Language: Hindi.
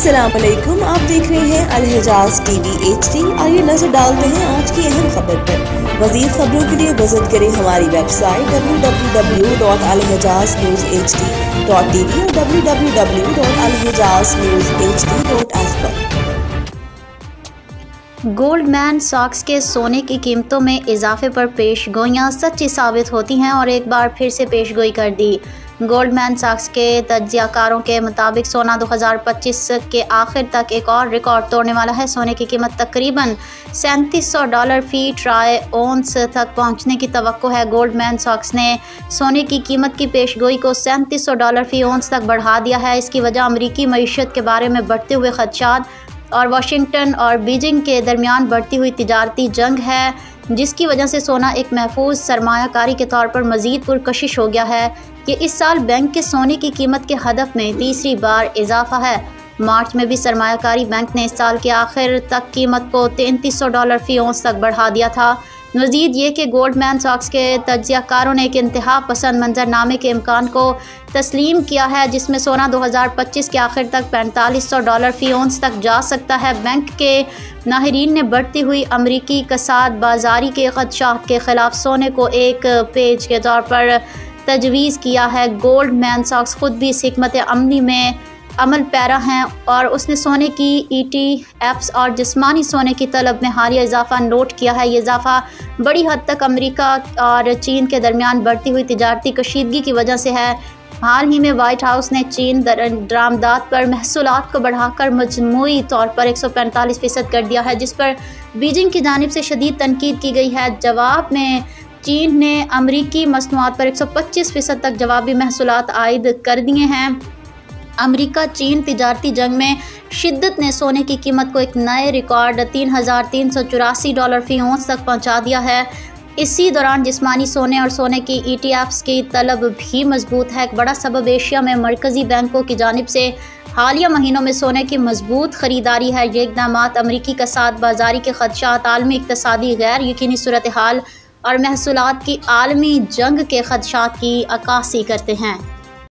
अस्सलामुअलैकुम, आप देख रहे हैं अल-हिजाज टीवी HD। आइए नजर डालते हैं आज की अहम खबर पर। मज़ीद खबरों के लिए विजिट करें हमारी वेबसाइट www.alhijaznewshd.tv और www.alhijaznewshd.ask पर। गोल्डमैन सॉक्स के सोने की कीमतों में इजाफे पर पेशगोइयां सच्ची साबित होती हैं और एक बार फिर से पेशगोई कर दी। गोल्डमैन सॉक्स के तज्जियाकारों के मुताबिक सोना 2025 के आखिर तक एक और रिकॉर्ड तोड़ने वाला है। सोने की कीमत तकरीबन $3700 फी ट्राई ओंस तक पहुंचने की तवक्को है। गोल्डमैन सॉक्स ने सोने की कीमत की पेशगोई को $3700 फी ओंस तक बढ़ा दिया है। इसकी वजह अमरीकी मईशत के बारे में बढ़ते हुए खदशात और वाशिंगटन और बीजिंग के दरमियान बढ़ती हुई तिजारती जंग है, जिसकी वजह से सोना एक महफूज सरमायाकारी के तौर पर मज़ीद पुरकशिश हो गया है। ये इस साल बैंक के सोने की कीमत के हदफ में तीसरी बार इजाफा है। मार्च में भी सरमायाकारी बैंक ने इस साल के आखिर तक कीमत को $3300 फी ओंस तक बढ़ा दिया था। मज़ीद ये कि गोल्डमैन सॉक्स के तज्जियाकारों ने एक इंतहा पसंद मंजरनामे के इम्कान को तस्लीम किया है, जिसमें सोना 2025 के आखिर तक $4500 फी ओंस तक जा सकता है। बैंक के माहिरीन ने बढ़ती हुई अमरीकी कसाद बाजारी के खदशात के ख़िलाफ़ सोने को एक पेज के तौर पर तजवीज़ किया है। गोल्डमैन सॉक्स खुद भी इस हिकमत अमली में अमल पैरा हैं और उसने सोने की ETFs और जिस्मानी सोने की तलब में हालिया इजाफा नोट किया है। ये इजाफा बड़ी हद तक अमेरिका और चीन के दरमियान बढ़ती हुई तिजारती कशीदगी की वजह से है। हाल ही में वाइट हाउस ने चीन दरामदात पर महसूलात को बढ़ाकर मजमूई तौर पर 145% कर दिया है, जिस पर बीजिंग की जानिब से शदीद तनकीद की गई है। जवाब में चीन ने अमरीकी मसनूआत पर 125% तक जवाबी महसूलात आयद कर दिए हैं। अमेरिका चीन तिजारती जंग में शिद्दत ने सोने की कीमत को एक नए रिकॉर्ड $3384 फी ओंस तक पहुंचा दिया है। इसी दौरान जिस्मानी सोने और सोने की ETFs की तलब भी मजबूत है। एक बड़ा सबब एशिया में मरकज़ी बैंकों की जानिब से हालिया महीनों में सोने की मजबूत ख़रीदारी है। ये इक़दामात अमरीकी कसाद बाजारी के खदशात, आलमी इक़्तिसादी गैर यकीनी सूरत हाल और महसूलात की आलमी जंग के खदशात की अक्कासी करते हैं।